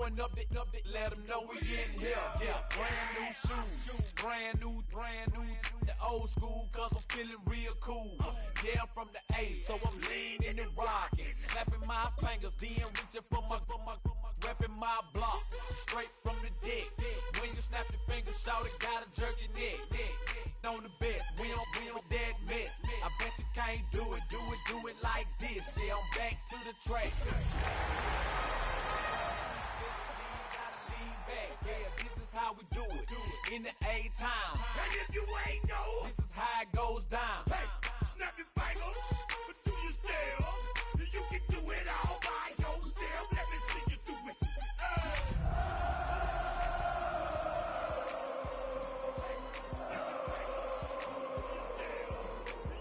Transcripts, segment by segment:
run up, let them know we in here. Yeah, brand new shoes, brand new. The old school, cause I'm feeling real cool. Yeah, I'm from the A, so I'm leaning and rocking. Snapping my fingers, then reaching for my repping my block. Straight from the deck. When you snap your fingers, shout it, gotta jerk your neck. On the best, we don't that mess. I bet you can't do it like this. Yeah, I'm back to the track. Yeah, this is how we do it in the A-Town. And if you ain't know, this is how it goes down. Hey, snap your fingers, but do you still? You can do it all by yourself. Let me see you do it.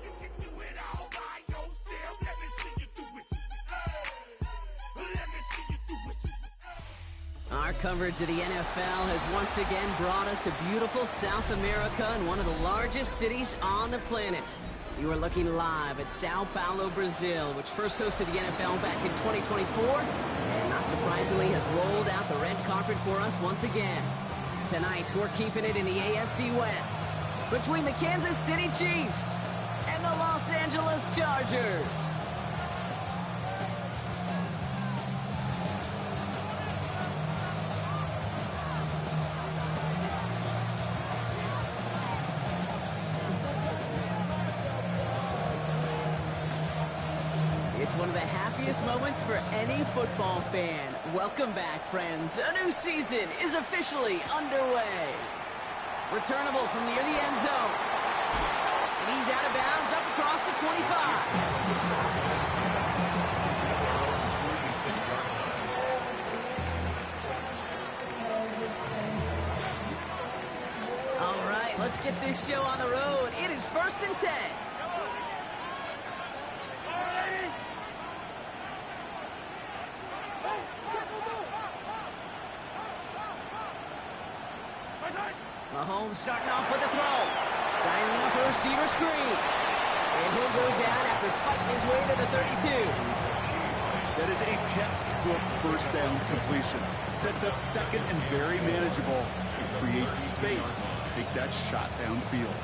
You can do it all by yourself. Let me see you do it. Let me see you do it. Our coverage of the NFL has once again brought us to beautiful South America and one of the largest cities on the planet. You are looking live at Sao Paulo, Brazil, which first hosted the NFL back in 2024, and not surprisingly has rolled out the red carpet for us once again. Tonight, we're keeping it in the AFC West between the Kansas City Chiefs and the Los Angeles Chargers. It's one of the happiest moments for any football fan. Welcome back, friends. A new season is officially underway. Returnable from near the end zone. And he's out of bounds up across the 25. All right, let's get this show on the road. It is 1st and 10. Mahomes starting off with a throw. Dialing up a receiver screen. And he'll go down after fighting his way to the 32. That is a textbook first down completion. Sets up second and very manageable. It creates space to take that shot downfield.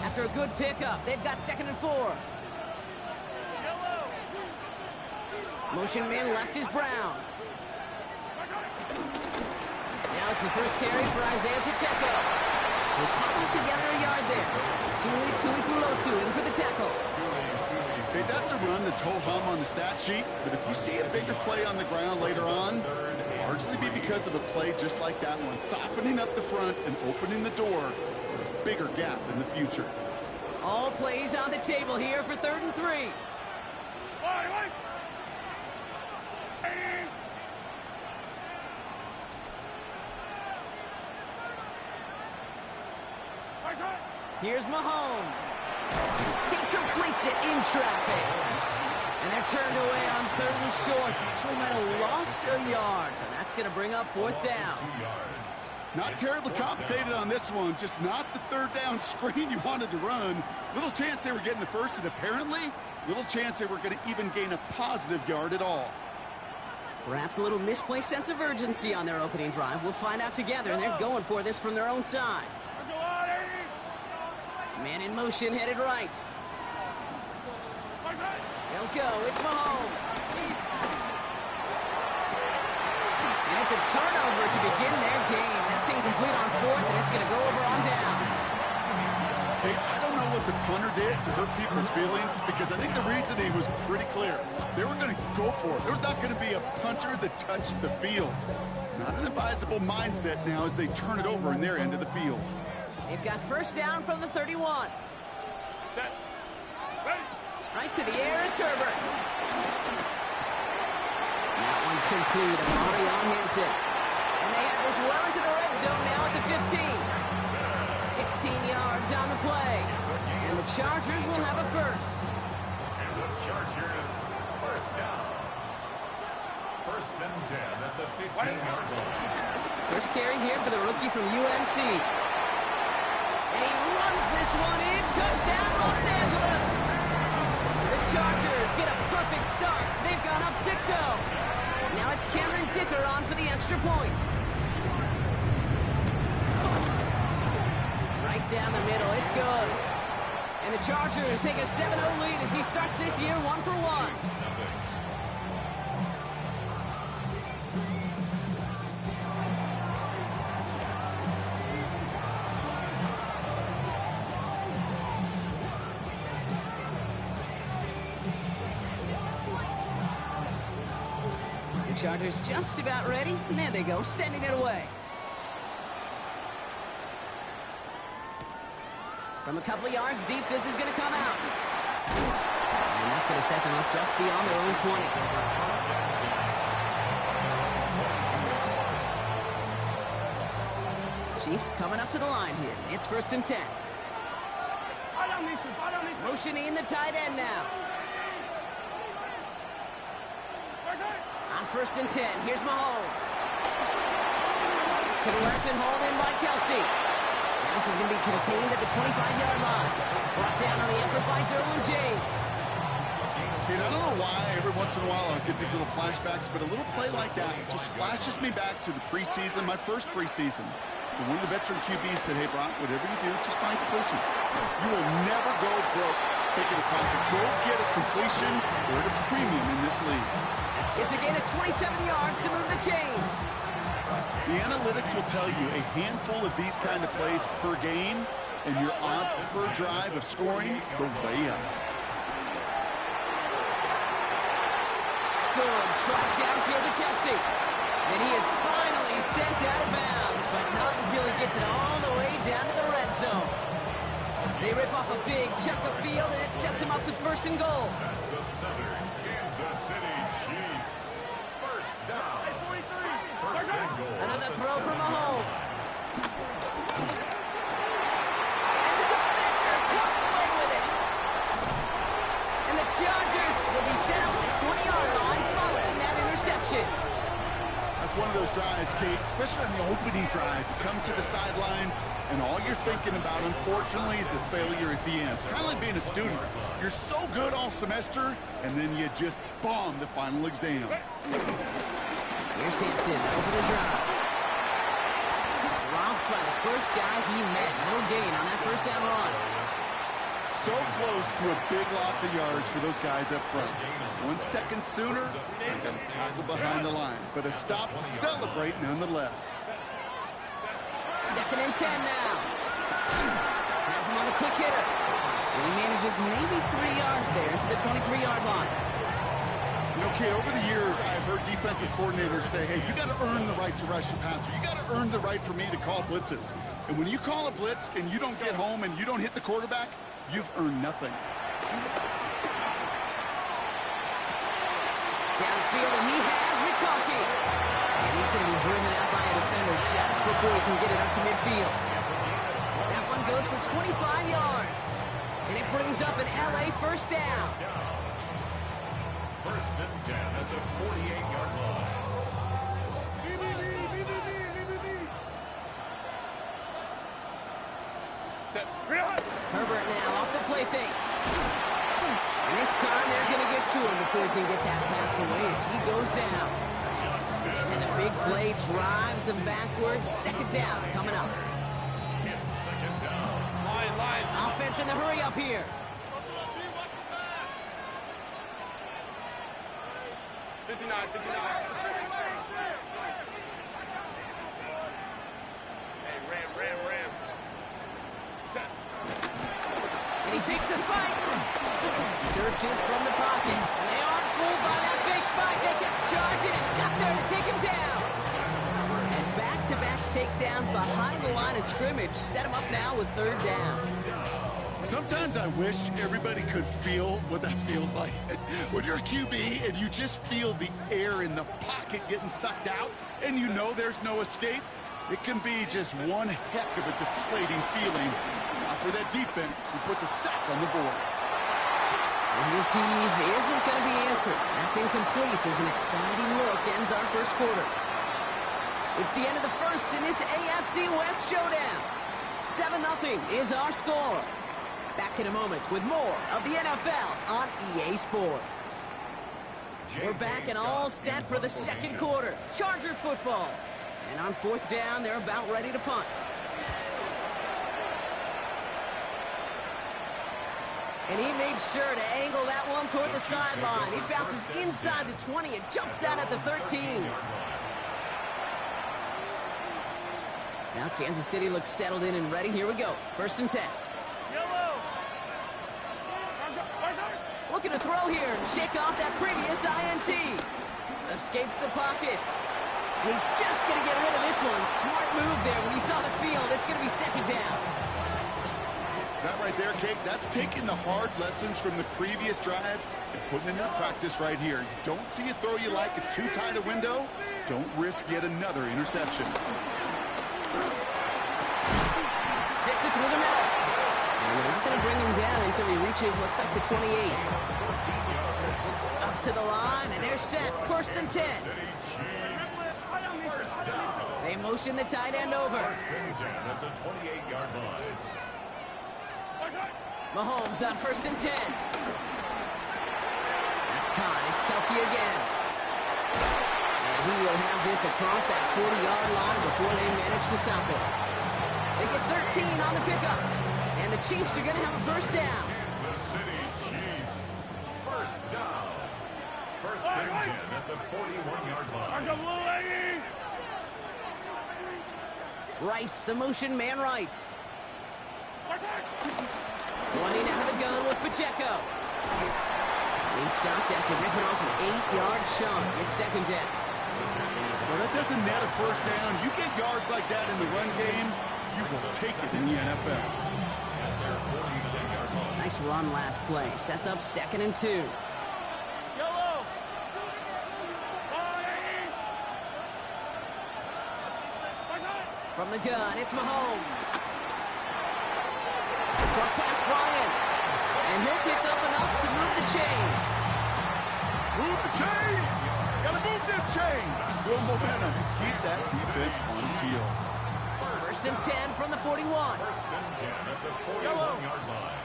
After a good pickup, they've got 2nd and 4. Motion man left is Brown. Now it's the first carry for Isaiah Pacheco. They're cobbled together a yard there. Tui Pulotu in for the tackle. Okay, that's a run that's ho-hum on the stat sheet, but if you see a bigger play on the ground later on, it'll largely be because of a play just like that one, softening up the front and opening the door for a bigger gap in the future. All plays on the table here for 3rd and 3. Here's Mahomes. He completes it in traffic. And they're turned away on 3rd and short. Actually might have lost a yard. So that's going to bring up 4th down. Not terribly complicated on this one. Just not the 3rd down screen you wanted to run. Little chance they were getting the first, and apparently little chance they were going to even gain a positive yard at all. Perhaps a little misplaced sense of urgency on their opening drive. We'll find out together, and they're going for this from their own side. Man in motion, headed right. They'll go. It's Mahomes. And it's a turnover to begin their game. That's incomplete on 4th, and it's going to go over on downs. Okay, I don't know what the punter did to hurt people's feelings, because I think the reasoning was pretty clear. They were going to go for it. There was not going to be a punter that touched the field. Not an advisable mindset now as they turn it over in their end of the field. They've got 1st down from the 31. Set. Ready. Right to the air is Herbert. That one's complete. Amari on Hampton. And they have this well into the red zone now at the 15. 16 yards on the play. And the Chargers will have a first. And the Chargers, 1st down. 1st and 10 at the 15-yard line. First carry here for the rookie from UNC. And he runs this one in. Touchdown, Los Angeles. The Chargers get a perfect start. They've gone up 6-0. Now it's Cameron Dicker on for the extra point. Right down the middle. It's good. And the Chargers take a 7-0 lead as he starts this year 1-for-1. Chargers just about ready, and there they go, sending it away. From a couple of yards deep, this is going to come out. And that's going to set them up just beyond their own 20. Chiefs coming up to the line here. It's 1st and 10. Motioning the tight end now. On 1st and 10, here's Mahomes. To the left and hauled in by Kelsey. Now this is going to be contained at the 25-yard line. Brought down on the effort by Derwin James. Dude, I don't know why every once in a while I get these little flashbacks, but a little play like that just flashes me back to the preseason, my first preseason. And one of the veteran QBs said, hey, Brock, whatever you do, just find completions. You will never go broke taking a profit. Go get a completion or a premium in this league. It's a gain of 27 yards to move the chains. The analytics will tell you a handful of these kind of plays per game, and your odds per drive of scoring go way up. Good strike downfield to Kelsey. And he is finally sent out of bounds, but not until he gets it all the way down to the red zone. They rip off a big chunk of field, and it sets him up with 1st and goal. That's another Kansas City Chiefs. First down. First and goal. Another throw from Mahomes. And the defender comes away with it. And the Chargers will be set up at the 20-yard line following that interception. That's one of those drives, Kate, especially on the opening drive. You come to the sidelines, and all you're thinking about, unfortunately, is the failure at the end. It's kind of like being a student. You're so good all semester, and then you just bomb the final exam. Here's Hampton over the drive. Dropped by the first guy he met. No gain on that first down run. So close to a big loss of yards for those guys up front. 1 second sooner, they got a tackle behind the line. But a stop to celebrate nonetheless. 2nd and 10 now. Has him on a quick hitter. And he manages maybe 3 yards there into the 23-yard line. You know, Kay, over the years, I've heard defensive coordinators say, hey, you got to earn the right to rush the passer. You got to earn the right for me to call blitzes. And when you call a blitz and you don't get home and you don't hit the quarterback, you've earned nothing. Downfield, and he has McConkey. And he's going to be driven out by a defender just before he can get it up to midfield. That one goes for 25 yards. And it brings up an LA first down. 1st and 10 at the 48-yard line. Herbert now off the play fake. And this time they're going to get to him before he can get that pass away as he goes down. And the big play drives them backwards. 2nd down coming up. It's 2nd down. Offense in the hurry up here. And he fakes the spike. Searches from the pocket. And they aren't fooled by that fake spike. They kept charging and got there to take him down. And back-to-back takedowns behind the line of scrimmage set him up now with 3rd down. Sometimes I wish everybody could feel what that feels like. When you're a QB and you just feel the air in the pocket getting sucked out and you know there's no escape, it can be just one heck of a deflating feeling. For that defense, who puts a sack on the board. And receive isn't going to be answered. That's incomplete as an exciting look ends our first quarter. It's the end of the first in this AFC West showdown. 7-0 is our score. Back in a moment with more of the NFL on EA Sports. We're back and all set for the second quarter. Charger football. And on fourth down, they're about ready to punt. And he made sure to angle that one toward the sideline. He bounces inside the 20 and jumps out at the 13. Now Kansas City looks settled in and ready. Here we go. 1st and 10. Looking to throw here and shake off that previous INT. Escapes the pocket. And he's just going to get rid of this one. Smart move there when he saw the field. It's going to be 2nd down. That right there, Kate, that's taking the hard lessons from the previous drive and putting it into practice right here. You don't see a throw you like, it's too tight a window. Don't risk yet another interception. Gets it through the middle. And they're not going to bring him down until he reaches, looks like the 28. Up to the line, and they're set. 1st and 10. They motion the tight end over. 1st and 10 at the 28-yard line. Mahomes on 1st and 10. That's Khan. It's Kelsey again. And he will have this across that 40-yard line before they manage to stop it. They get 13 on the pickup. And the Chiefs are going to have a 1st down. Kansas City Chiefs. 1st down. 1st and 10 at the 41-yard line. Rice, the motion man right. Running out of the gun with Pacheco. He stopped after ripping off an 8-yard chunk. It's 2nd down. Well, that doesn't net a 1st down. You get yards like that in the run game, you will take it in the NFL. Nice run last play. Sets up 2nd and 2. From the gun, it's Mahomes. Truck past Bryant. And he'll pick up enough to move the chains. Move the chain! Gotta move them chains! Build momentum. Keep that defense on its heels. 1st and 10 from the 41. 1st and 10 at the 41-yard line.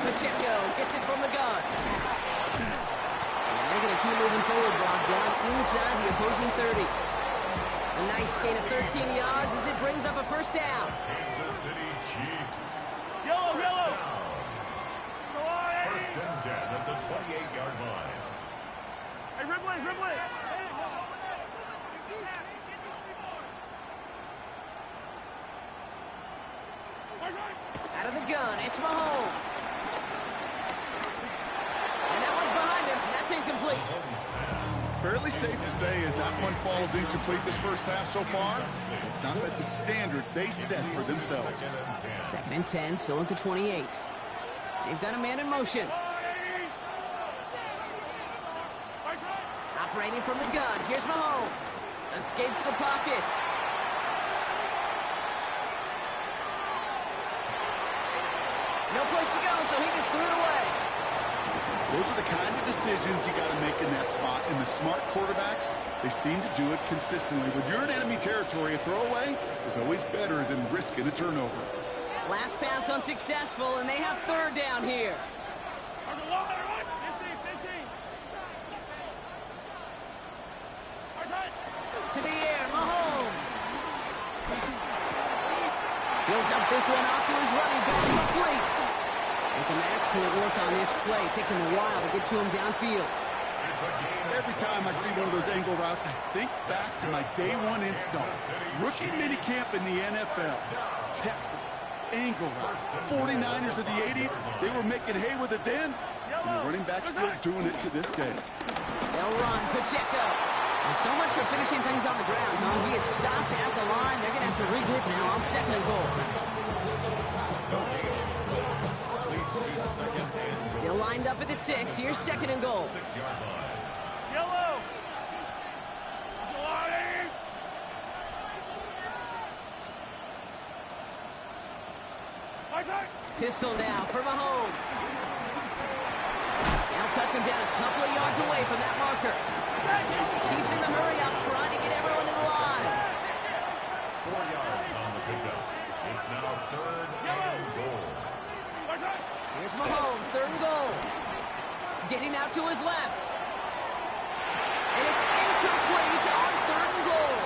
Pacheco gets it from the gun. And they're going to keep moving forward, Brock, down inside the opposing 30. A nice gain of 13 yards as it brings up a 1st down. Kansas City Chiefs. Yellow. 1st and 10 at the 28-yard line. Hey, Ripley. Out of the gun, it's Mahomes. And that one's behind him. That's incomplete. Fairly safe to say as that one falls incomplete this 1st half so far, it's not at the standard they set for themselves. 2nd and 10, still at the 28. They've got a man in motion. Operating from the gun, here's Mahomes. Escapes the pocket. No place to go, so he just threw it away. Those are the kind of decisions you got to make in that spot. And the smart quarterbacks, they seem to do it consistently. When you're in enemy territory, a throwaway is always better than risking a turnover. Last pass unsuccessful, and they have 3rd down here. To the air, Mahomes. He'll dump this one off to his running back, complete. And some excellent work on this play. It takes him a while to get to him downfield. Every time I see one of those angle routes, I think back to my day 1 install. Rookie minicamp in the NFL. Texas, angle route. 49ers of the 80s, they were making hay with it then. And the running back still doing it to this day. They'll run, Pacheco. There's so much for finishing things on the ground, huh? He is stopped at the line. They're going to have to regroup now on 2nd and goal. Still lined up at the 6. Here's 2nd and goal. 6-yard line. Yellow. Pistol now for Mahomes. Now touching down a couple of yards away from that marker. Chiefs in the hurry up, trying to get everyone in the line. 4 yards on the pickup. It's now 3rd and goal. Here's Mahomes, 3rd and goal. Getting out to his left. And it's incomplete on 3rd and goal.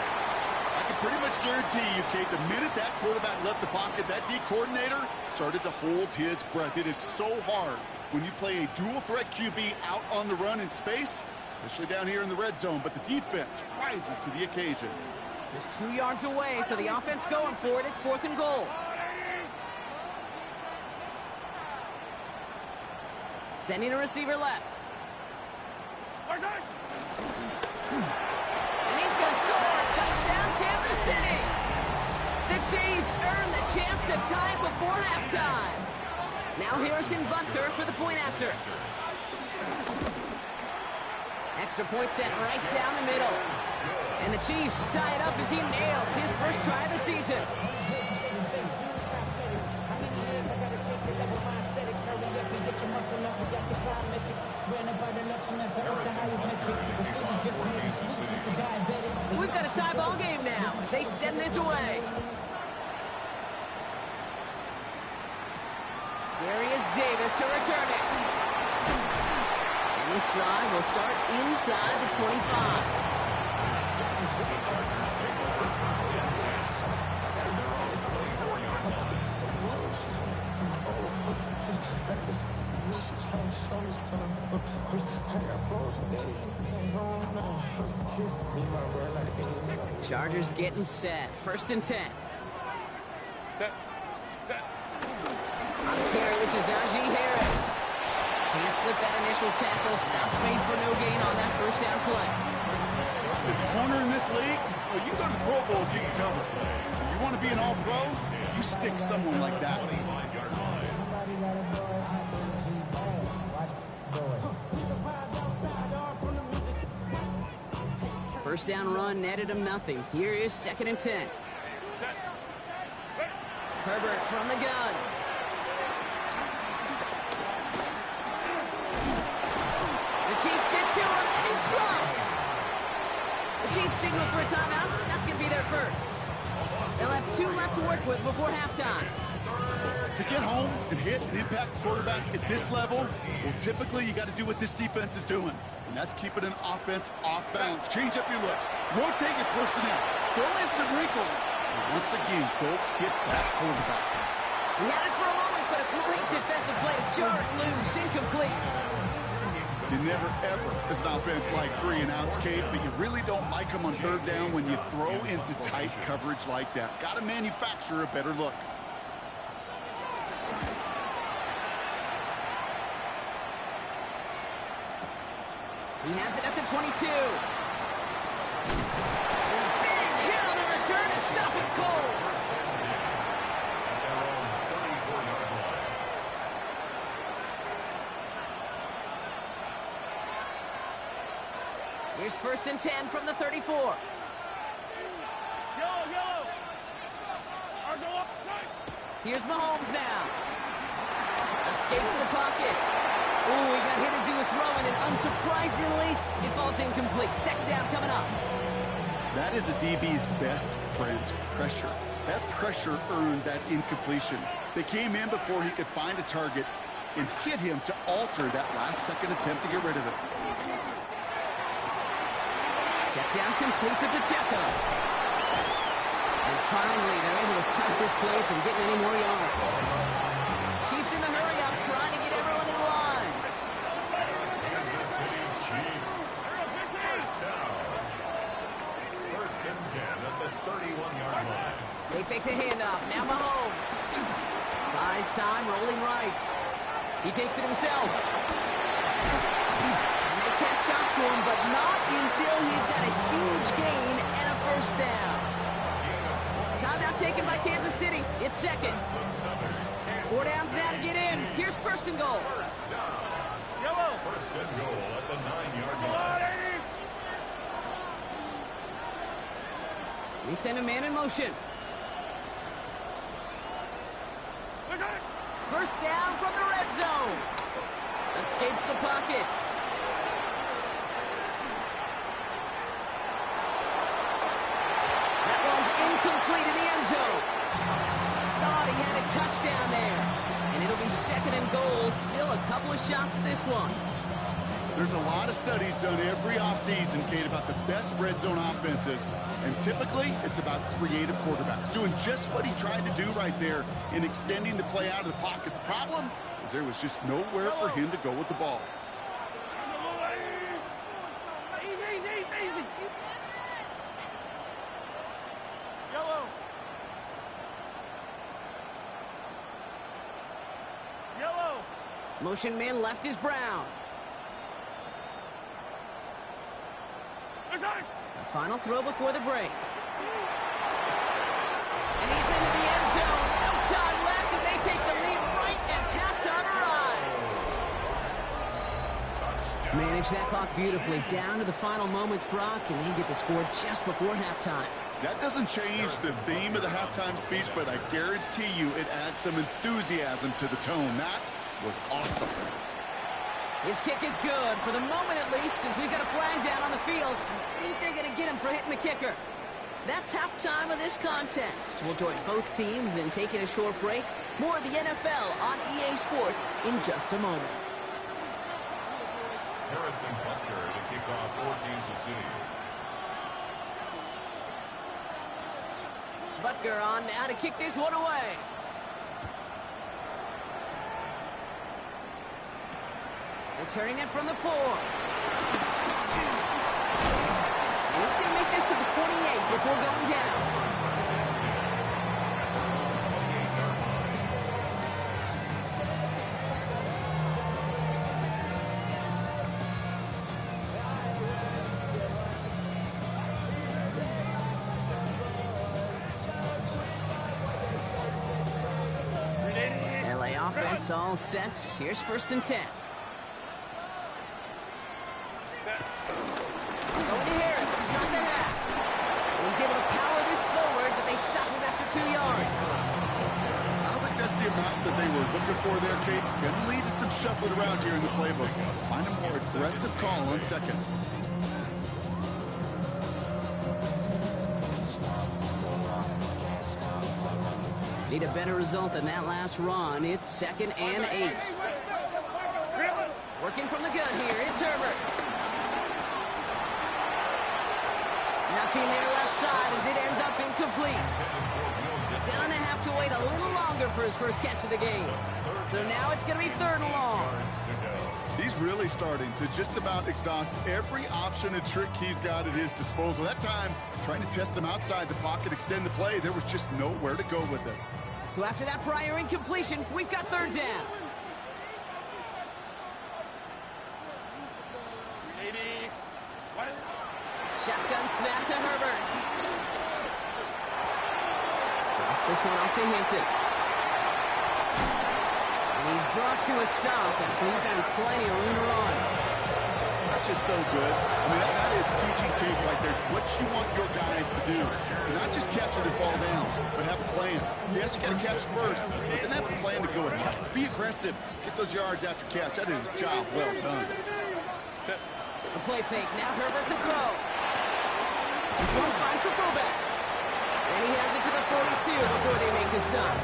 I can pretty much guarantee you, Kate, the minute that quarterback left the pocket, that D coordinator started to hold his breath. It is so hard when you play a dual-threat QB out on the run in space, especially down here in the red zone, but the defense rises to the occasion. Just 2 yards away, so the offense going for it. It's 4th and goal. Sending a receiver left. And he's going to score. Touchdown, Kansas City. The Chiefs earn the chance to tie it before halftime. Now Harrison Butker for the point after. Extra point set right down the middle. And the Chiefs tie it up as he nails his first try of the season. So we've got a tie ball game now as they send this away. Darius Davis to return it. And this drive will start inside the 25. Chargers getting set. 1st and 10. Set. On the carry, this is Najee Harris. Can't slip that initial tackle. Stops made for no gain on that first down play. As a corner in this league, well, you go to the Pro Bowl if you can cover. If you want to be an all-pro, you stick someone like that. First down run netted him nothing. Here is 2nd and 10. Herbert from the gun. The Chiefs get to him, and he's blocked. The Chiefs signal for a timeout. That's going to be their first. They'll have 2 left to work with before halftime. To get home and hit and impact the quarterback at this level, well, typically you got to do what this defense is doing, and that's keeping an offense off balance. Change up your looks, rotate your personnel, throw in some wrinkles, and once again, go hit that quarterback. He had it for a moment, but a great defensive play to jar it loose, incomplete. You never, ever, as an offense, like 3 and outs, Kate, but you really don't like them on 3rd down when you throw into tight coverage like that. Got to manufacture a better look. He has it at the 22. Big hit on the return to stop it cold. Here's 1st and 10 from the 34. Yellow. Argo up tight. Here's Mahomes now. Escapes the pocket. Ooh, he got hit as he was throwing, and unsurprisingly, it falls incomplete. 2nd down coming up. That is a DB's best friend, pressure. That pressure earned that incompletion. They came in before he could find a target and hit him to alter that last-second attempt to get rid of it. Check down complete to Pacheco. And finally, they're able to stop this play from getting any more yards. Chiefs in the hurry-up, trying to get everyone in line. Kansas City Chiefs. First down. 1st and 10 at the 31-yard line. They fake the handoff. Now Mahomes. Buys time, rolling right. He takes it himself. And they catch up to him, but not until he's got a huge gain and a first down. Timeout taken by Kansas City. It's 2nd. 4 downs now to get in. Here's 1st and goal. First down. 1st and goal at the 9-yard line. They send a man in motion. First down from the red zone. Escapes the pocket. That one's incomplete. It touchdown there. And it'll be second and goal. Still a couple of shots at this one. There's a lot of studies done every offseason, Kate, about the best red zone offenses. And typically, it's about creative quarterbacks, doing just what he tried to do right there in extending the play out of the pocket. The problem is there was just nowhere for him to go with the ball. Motion man left is Brown. The final throw before the break. And he's into the end zone. No time left, and they take the lead right as halftime arrives. Manage that clock beautifully. Down to the final moments, Brock, and they get the score just before halftime. That doesn't change the theme of the halftime speech, but I guarantee you it adds some enthusiasm to the tone. That was awesome. His kick is good, for the moment at least, as we've got a flag down on the field. I think they're going to get him for hitting the kicker. That's halftime of this contest. We'll join both teams in taking a short break. More of the NFL on EA Sports in just a moment. Harrison Butker to kick off for Kansas City. Butker on now to kick this one away. Returning it from the 4. And he's going to make this to the 28 before going down. LA offense all set. Here's 1st and 10. Going to Harris, he's not the half. And he's able to power this forward, but they stop him after 2 yards. I don't think that's the amount that they were looking for there, Kate. Going to lead to some shuffling around here in the playbook. Find a more aggressive call on 2nd. Need a better result than that last run. It's 2nd and 8. Working from the gun here, it's Herbert. Nothing there left side as it ends up incomplete. Gonna have to wait a little longer for his first catch of the game. So now it's gonna be 3rd and long. He's really starting to just about exhaust every option and trick he's got at his disposal. That time, trying to test him outside the pocket, extend the play, there was just nowhere to go with it. So after that prior incompletion, we've got 3rd down. Shotgun snap to Herbert. Drops this one off to Hampton. And he's brought to a stop after he found plenty of room to run. That's just so good. I mean, that is teaching tape right there. It's what you want your guys to do. To not just catch it and fall down, but have a plan. Yes, you got to catch first, but then have a plan to go attack. Be aggressive. Get those yards after catch. That is a job well done. A play fake. Now Herbert to throw. This one finds the fullback. And he has it to the 42 before they make the stop.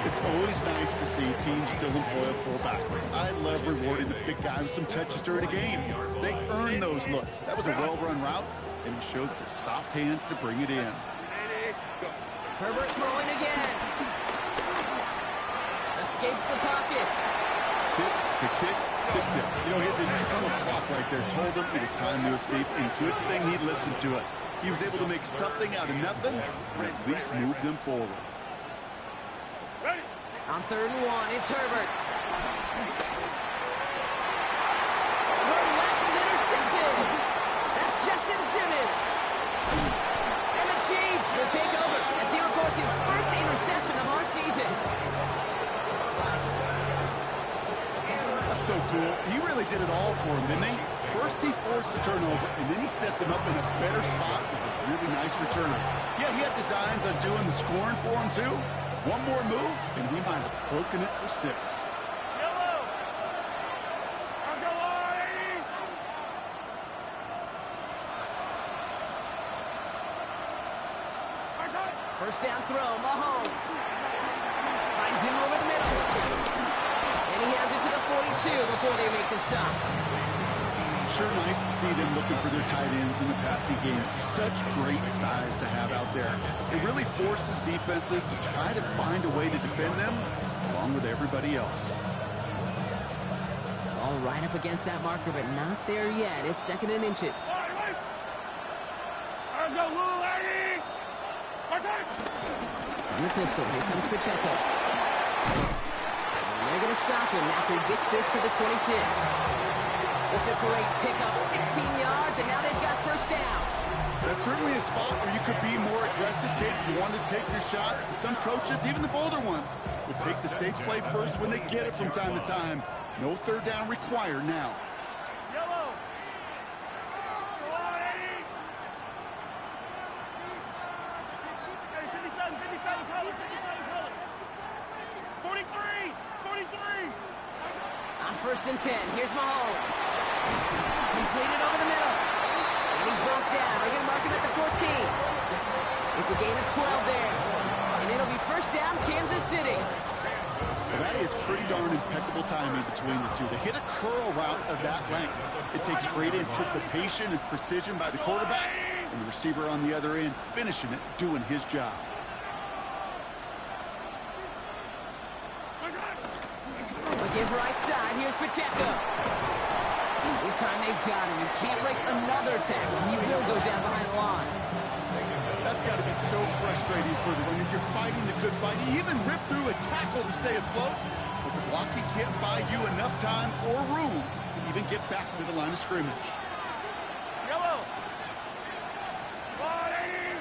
It's always nice to see teams still employ a fullback. I love rewarding the big guy with some touches during a game. They earn those looks. That was a well-run route, and he showed some soft hands to bring it in. Herbert throwing again. Escapes the pocket. Tick, tick, tick, tick, tick. You know, his internal clock right there told him it was time to escape, and good thing he listened to it. He was able to make something out of nothing, and at least move them forward. On 3rd and 1, it's Herbert. Left is intercepted. That's Justin Simmons. And the Chiefs will take over as he records his first interception of our season. That's so cool. He really did it all for him, didn't he? First he forced the turnover, and then he set them up in a better spot with a really nice return. Yeah, he had designs on doing the scoring for him, too. One more move, and he might have broken it for 6. First down throw, Mahomes. Finds him over the middle. And he has it to the 42 before they make the stop. Sure nice to see them looking for their tight ends in the passing game. Such great size to have out there. It really forces defenses to try to find a way to defend them along with everybody else. All right up against that marker, but not there yet. It's 2nd and inches. On the pistol, here comes Pacheco. And they're going to stop him after he gets this to the 26. It's a great pickup, 16 yards, and now they've got first down. That's certainly a spot where you could be more aggressive, Kate, if you want to take your shots. Some coaches, even the bolder ones, will take the safe play first when they get it from time to time. No third down required now. Yellow. 43. On 1st and 10, here's Mahomes. Completed over the middle. And he's brought down. They're going to mark him at the 14. It's a gain of 12 there. And it'll be first down, Kansas City. Well, that is pretty darn impeccable timing between the two. They hit a curl route of that length. It takes great anticipation and precision by the quarterback, and the receiver on the other end finishing it, doing his job. Give right side. Here's Pacheco. This time they've got him. He can't break another tackle. He will go down behind the line. That's got to be so frustrating for the runner. You're fighting the good fight. You even rip through a tackle to stay afloat, but the blocking can't buy you enough time or room to even get back to the line of scrimmage. Yellow. 180.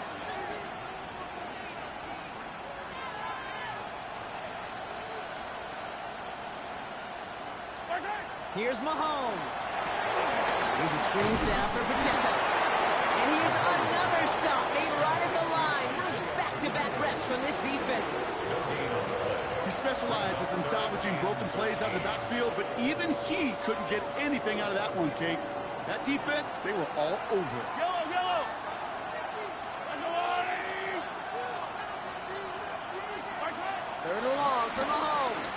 Here's Mahomes. Here's a screen set up for Pacheco. And here's another stop made right at the line. Nice back-to-back reps from this defense. He specializes in salvaging broken plays out of the backfield, but even he couldn't get anything out of that one, Kate. That defense, they were all over it. Yellow. 3rd and long for Mahomes.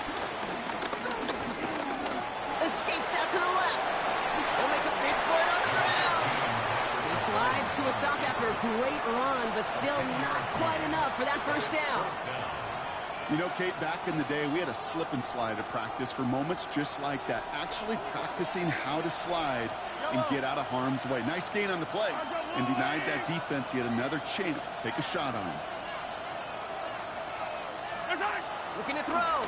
Escapes out to the left. They'll make a big play on the ground. He slides to a stop after a great run, but still not quite enough for that first down. You know, Kate, back in the day, we had a slip and slide at practice for moments just like that. Actually practicing how to slide and get out of harm's way. Nice gain on the play, and denied that defense yet another chance to take a shot on him. Looking to throw.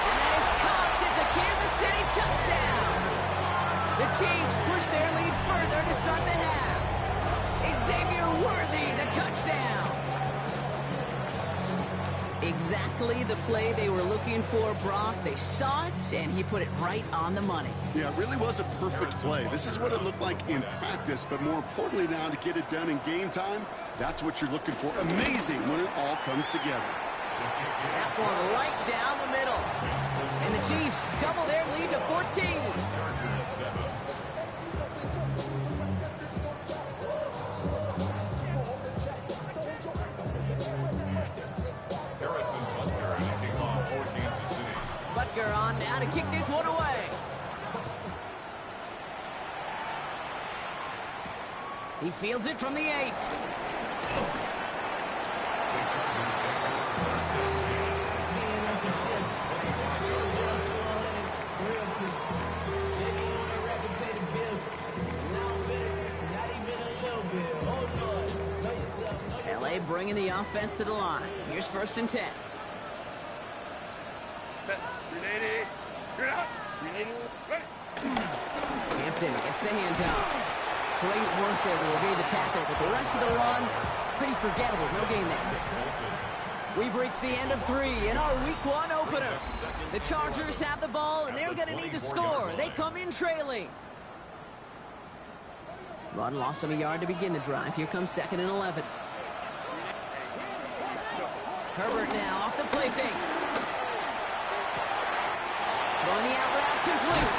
And that is caught. It's a Kansas City touchdown. The Chiefs push their lead further to start the half. Xavier Worthy, the touchdown. Exactly the play they were looking for, Brock. They saw it, and he put it right on the money. Yeah, it really was a perfect play. This is what it looked like in practice, but more importantly now to get it done in game time, that's what you're looking for. Amazing when it all comes together. That one right down the middle. And the Chiefs double their lead to 14. Butker on now to kick this one away. He fields it from the 8. LA bringing the offense to the line. Here's 1st and 10. Hampton gets the handoff. Great work there to evade the tackle, but the rest of the run, pretty forgettable. No gain there. We've reached the end of 3 in our Week 1 opener. The Chargers have the ball, and they're going to need to score. They come in trailing. Run lost him a yard to begin the drive. Here comes 2nd and 11. Herbert now off the play fake. Throwing the out route complete.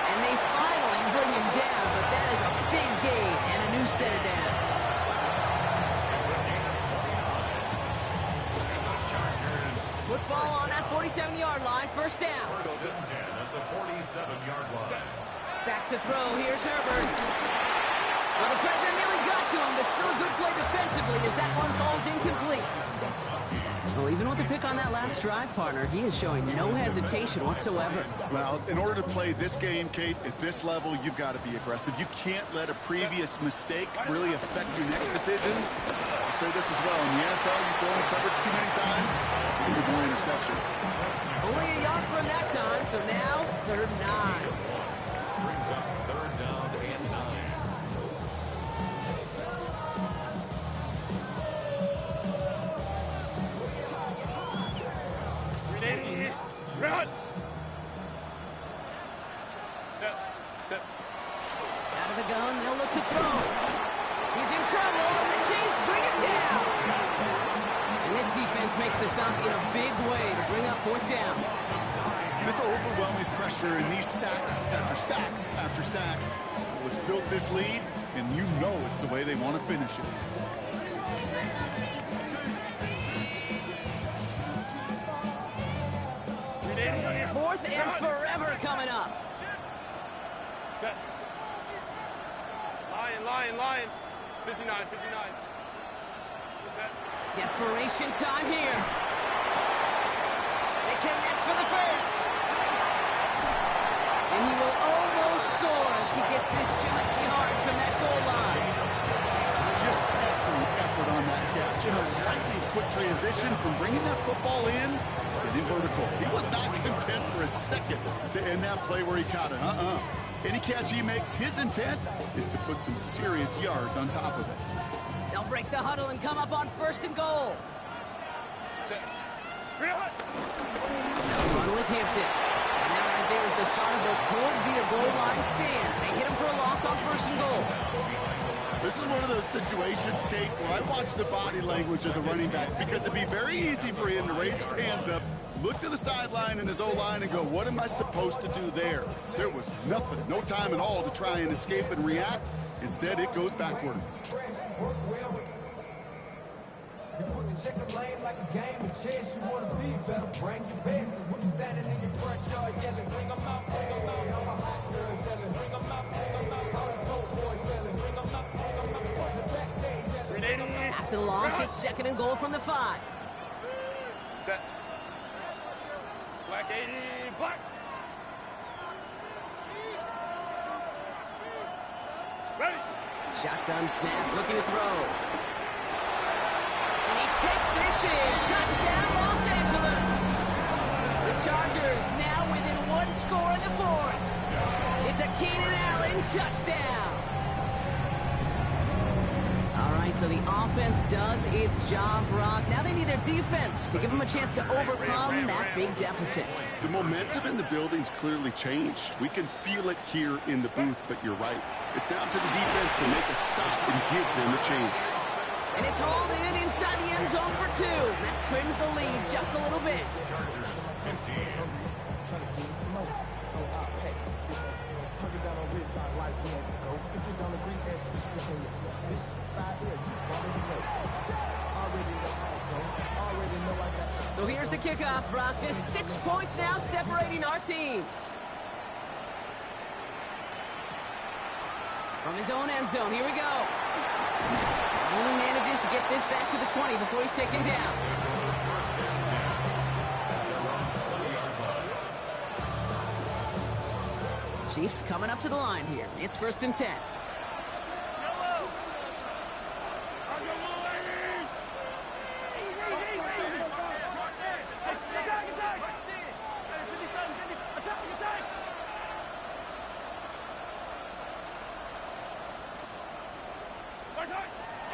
And they finally bring him down, but that is a big gain and a new set of downs. 47-yard line, first down. First and 10 at the 47-yard line. Back to throw, here's Herbert. Well, the pressure nearly got to him, but still a good play defensively as that one falls incomplete. Well, even with the pick on that last drive, partner, he is showing no hesitation whatsoever. Well, in order to play this game, Kate, at this level, you've got to be aggressive. You can't let a previous mistake really affect your next decision. I'll say this as well. In the NFL, you throw in coverage too many times, you get more interceptions. Only a yard from that time, so now 3rd and 9. Brings up 3rd down and 9. Run! Out of the gun, they'll look to throw. He's in trouble, and the Chiefs bring it down. And this defense makes the stop in a big way to bring up 4th down. This overwhelming pressure and these sacks after sacks after sacks, what's built this lead, and you know it's the way they want to finish it. 4th and forever coming up. Set. Lion. 59. Set. Desperation time here. They connect for the first. And he will almost score as he gets this just yards from that goal line. Just excellent effort on that catch. In a lightning quick transition from bringing that football in to hitting vertical. He was not content for a second to end that play where he caught it. Any catch he makes, his intent is to put some serious yards on top of it. They'll break the huddle and come up on 1st and goal. Set. They'll run with Hampton. And that right there is the start of what could be a goal line stand. They hit him for a loss on 1st and goal. This is one of those situations, Kate, where I watch the body language of the running back because it'd be very easy for him to raise his hands up, look to the sideline in his O-line and go, what am I supposed to do there? There was nothing, no time at all to try and escape and react. Instead, it goes backwards. You put the chicken lane like a game of chess. You want to be better, bring your best. When you standing in your front yard yelling, bring them out, bring them out. All the hot girls yelling, bring them out, bring them out. All the dope boys yelling, bring them out, bring them out. Put the back day yelling. After the loss, it's 2nd and goal from the 5. Set. Black 80. Black. Ready. Shotgun snap, looking to throw. And he takes this in. Touchdown, Los Angeles. The Chargers now within 1 score in the 4th. It's a Keenan Allen touchdown. All right, so the offense does its job, Brock. Now they need their defense to give them a chance to overcome that big deficit. The momentum in the building's clearly changed. We can feel it here in the booth, but you're right. It's down to the defense to make a stop and give them a chance. And it's hauled in inside the end zone for 2. That trims the lead just a little bit. So here's the kickoff, Brock. Just 6 points now separating our teams. From his own end zone, here we go. Only manages to get this back to the 20 before he's taken down. Chiefs coming up to the line here. It's 1st and 10.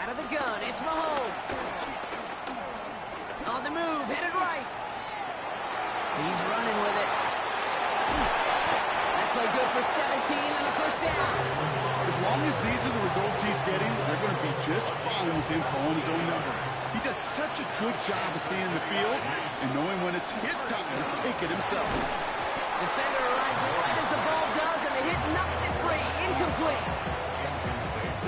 Out of the gun, it's Mahomes. On the move, headed right. He's running with it. That play good for 17 and a 1st down. As long as these are the results he's getting, they're going to be just fine with him calling his own number. He does such a good job of seeing the field and knowing when it's his time to take it himself. Defender arrives right as the ball does, and the hit knocks it free. Incomplete.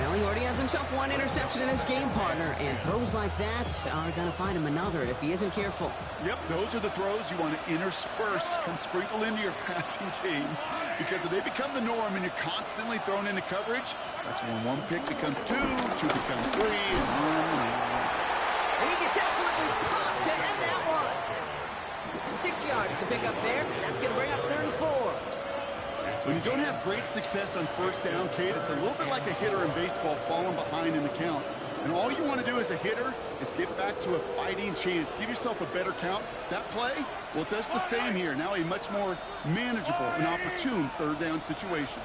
Well, Well, he already has himself one interception in this game, partner, and throws like that are going to find him another if he isn't careful. Yep, those are the throws you want to intersperse and sprinkle into your passing game, because if they become the norm and you're constantly thrown into coverage, that's when one pick becomes two becomes three, and he gets absolutely popped to end that one. 6 yards to pick up there. That's going to bring up 3rd and 4. When you don't have great success on first down, Kate, it's a little bit like a hitter in baseball falling behind in the count. And all you want to do as a hitter is get back to a fighting chance. Give yourself a better count. That play, well, it does the same here. Now a much more manageable and opportune 3rd down situation.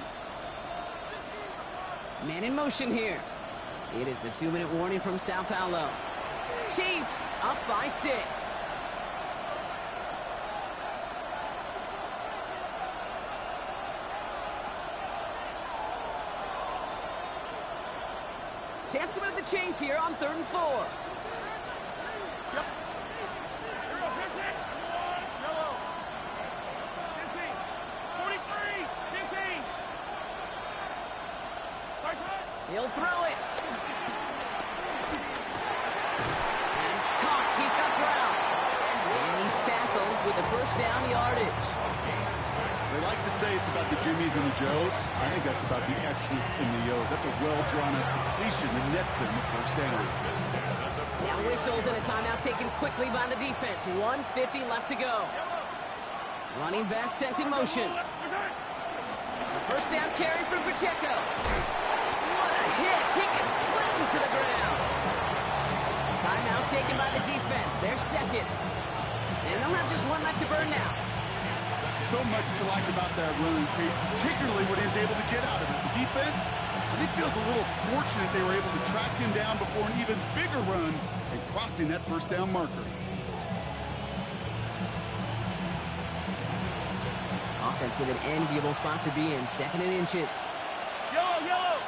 Man in motion here. It is the 2-minute warning from Sao Paulo. Chiefs up by 6. Chance to move the chains here on 3rd and 4. Yep. Yellow. 15. 43. 15. He'll throw it. And he's caught. He's got ground. And he's tackled with the 1st down yardage. They like to say it's about the Jimmies and the Joes. I think that's about the X's and the O's. That's a well-drawn-up completion that nets them the 1st down. Now whistles and a timeout taken quickly by the defense. 1:50 left to go. Running back sent in motion. The 1st down carry for Pacheco. What a hit! He gets flattened to the ground. Timeout taken by the defense. Their 2nd. And they'll have just 1 left to burn now. So much to like about that run, Kate, particularly what he was able to get out of it. The defense, I think, feels a little fortunate they were able to track him down before an even bigger run and crossing that 1st down marker. Offense with an enviable spot to be in. 2nd and inches. Yellow.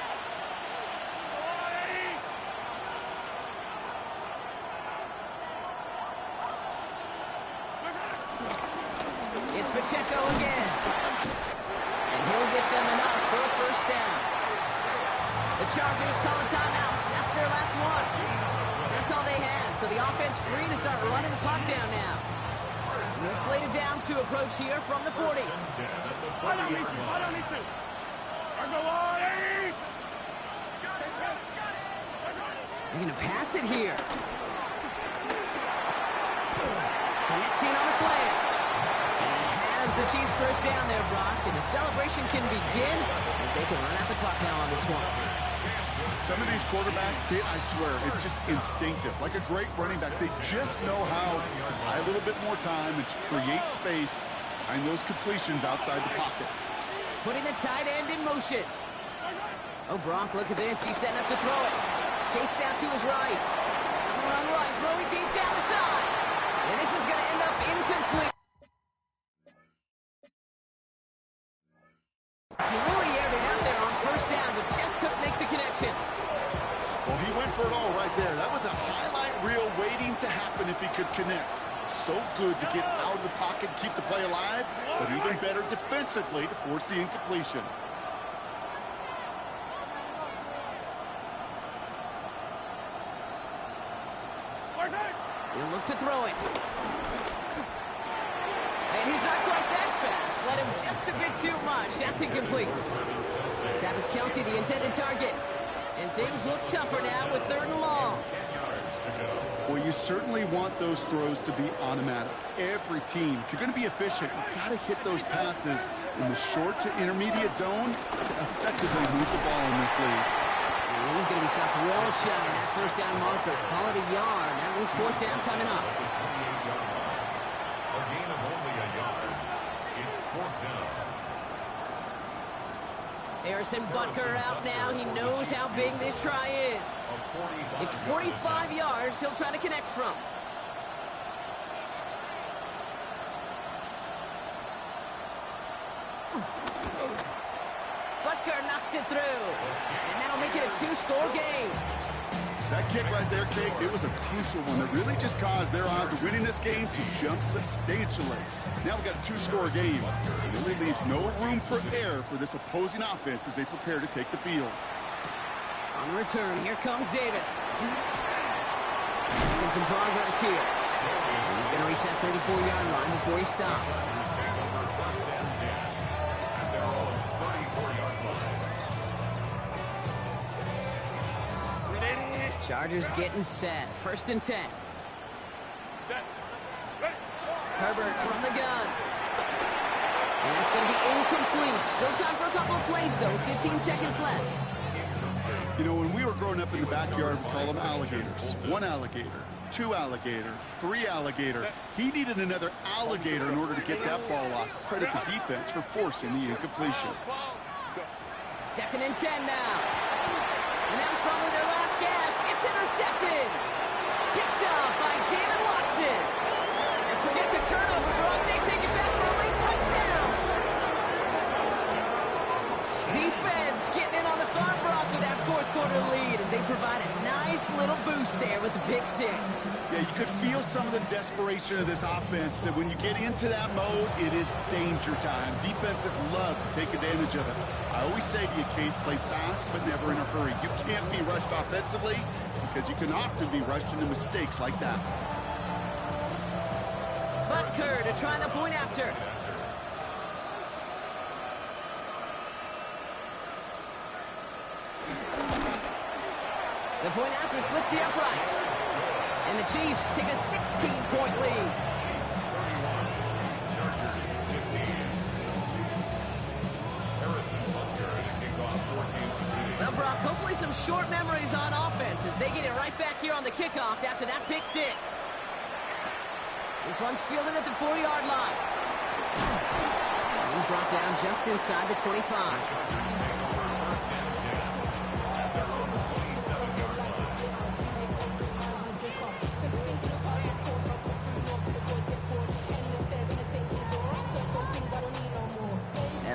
It's Pacheco again. And he'll get them enough for a 1st down. The Chargers call a timeout. That's their last one. That's all they had. So the offense free to start running the clock down now. No slated downs to approach here from the 40. I don't need to. I go on. They're going to pass it here. Connecting on the slant. And he has the Chiefs 1st down there, Brock. And the celebration can begin as they can run out the clock now on this one. Some of these quarterbacks, Kate, I swear, it's just instinctive. Like a great running back, they just know how to buy a little bit more time and to create space behind those completions outside the pocket. Putting the tight end in motion. Oh, Brock, look at this. He's setting up to throw it. Chased out to his right. Run right, throwing deep down the side. And this is going to end up incomplete. He really aired it out there on 1st down, but just couldn't make the connection. Well, he went for it all right there. That was a highlight reel waiting to happen if he could connect. So good to get out of the pocket, keep the play alive, but even better defensively to force the incompletion. He'll look to throw it. And he's not quite that fast. Let him just a bit too much. That's incomplete. Travis Kelce, the intended target. And things look tougher now with 3rd and long. Well, you certainly want those throws to be automatic. Every team, if you're going to be efficient, you've got to hit those passes in the short to intermediate zone to effectively move the ball in this league. And he's going to be stopped well shy of that 1st down marker. Call it a yard. That means 4th down coming up. A gain of only a yard. It's 4th down. Harrison Butker out now. He knows how big this try is. It's 45 yards he'll try to connect from. Butker knocks it through. And that'll make it a 2-score game. That kick right there, Kate, it was a crucial one that really just caused their odds of winning this game to jump substantially. Now we've got a 2-score game. It really leaves no room for error for this opposing offense as they prepare to take the field. On the return, here comes Davis. Making some progress here. He's going to reach that 34-yard line before he stops. First and 10 at their own 34-yard line. Chargers getting set. First and 10. Herbert from the gun. And that's going to be incomplete. Still time for a couple of plays, though. 15 seconds left. You know, when we were growing up in the backyard, we call them alligators. 1 alligator, 2 alligator, 3 alligator. He needed another alligator in order to get that ball off. Credit the defense for forcing the incompletion. Second and 10 now. And that was probably their last gasp. It's intercepted. Picked up by Jalen Watson. And forget the turnover, Brock. They take it back for a late touchdown. Defense getting in on the farm, Brock, with that fourth-quarter lead as they provide a nice little boost there with the pick 6. Yeah, you could feel some of the desperation of this offense. And when you get into that mode, it is danger time. Defenses love to take advantage of it. I always say to you, Kate, play fast but never in a hurry. You can't be rushed offensively because you can often be rushed into mistakes like that. Butker to try the point after. The point after splits the uprights. And the Chiefs take a 16-point lead. Well, Brock, hopefully some short memories on offense as they get it right back here on the kickoff after that pick 6. This one's fielded at the 4-yard line. And he's brought down just inside the 25.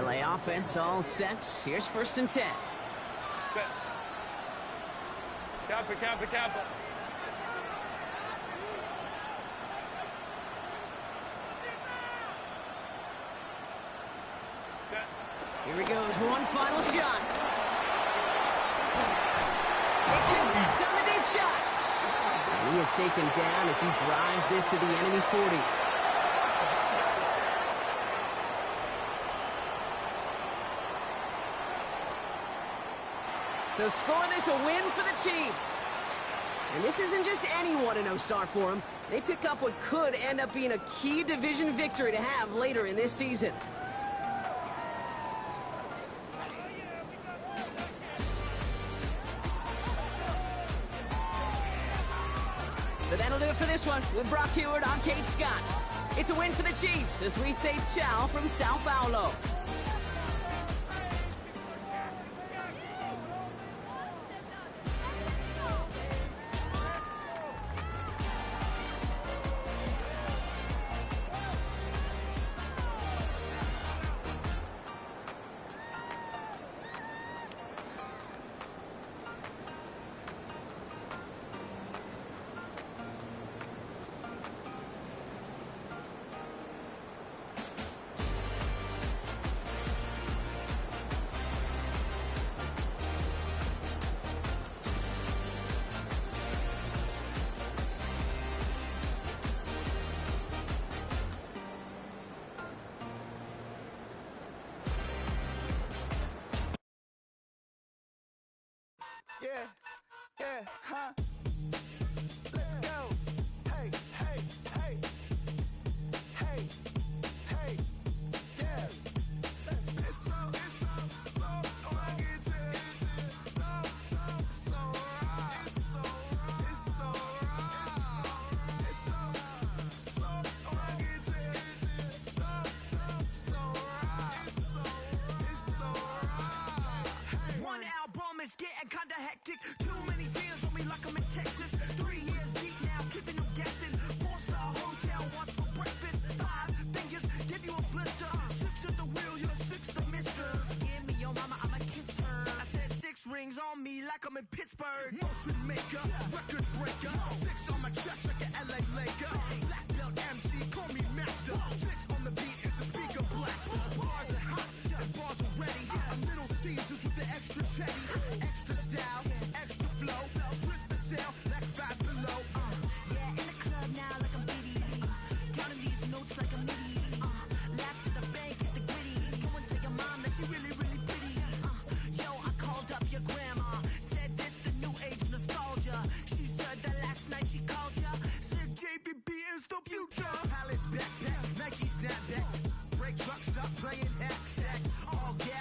LA offense all set. Here's first and 10. Set. Kappa, Kappa, Kappa. Here he goes, one final shot. They connect on the deep shot. And he is taken down as he drives this to the enemy 40. So score this a win for the Chiefs. And this isn't just any 1-0 start for them. They pick up what could end up being a key division victory to have later in this season. So that'll do it for this one. With Brock Huard, I'm Kate Scott. It's a win for the Chiefs as we say ciao from Sao Paulo. Yeah, huh? Let's go. Hey, hey, hey. Hey, hey, yeah. It's so funky to so right. It's so right. It's so funky to so right. It's so right. One album is getting kinda hectic. Too many fans on me like I'm in Texas. 3 years deep now, keeping them guessing. 4-star hotel, what's for breakfast? 5 fingers, give you a blister. 6 at the wheel, you're 6 the mister. Give me your mama, I'ma kiss her. I said 6 rings on me like I'm in Pittsburgh. Motion maker, record breaker. 6 on my chest like an LA Laker. Black belt MC, call me master. 6 on the beat, it's a speaker blaster. Bars are hot, and bars are ready. A Little Caesars with the extra chetty. Extra style, last night she called ya. Said JVP is the future. Palace backpack, Nike snapback. Break truck, stop playing hack sack. All gas.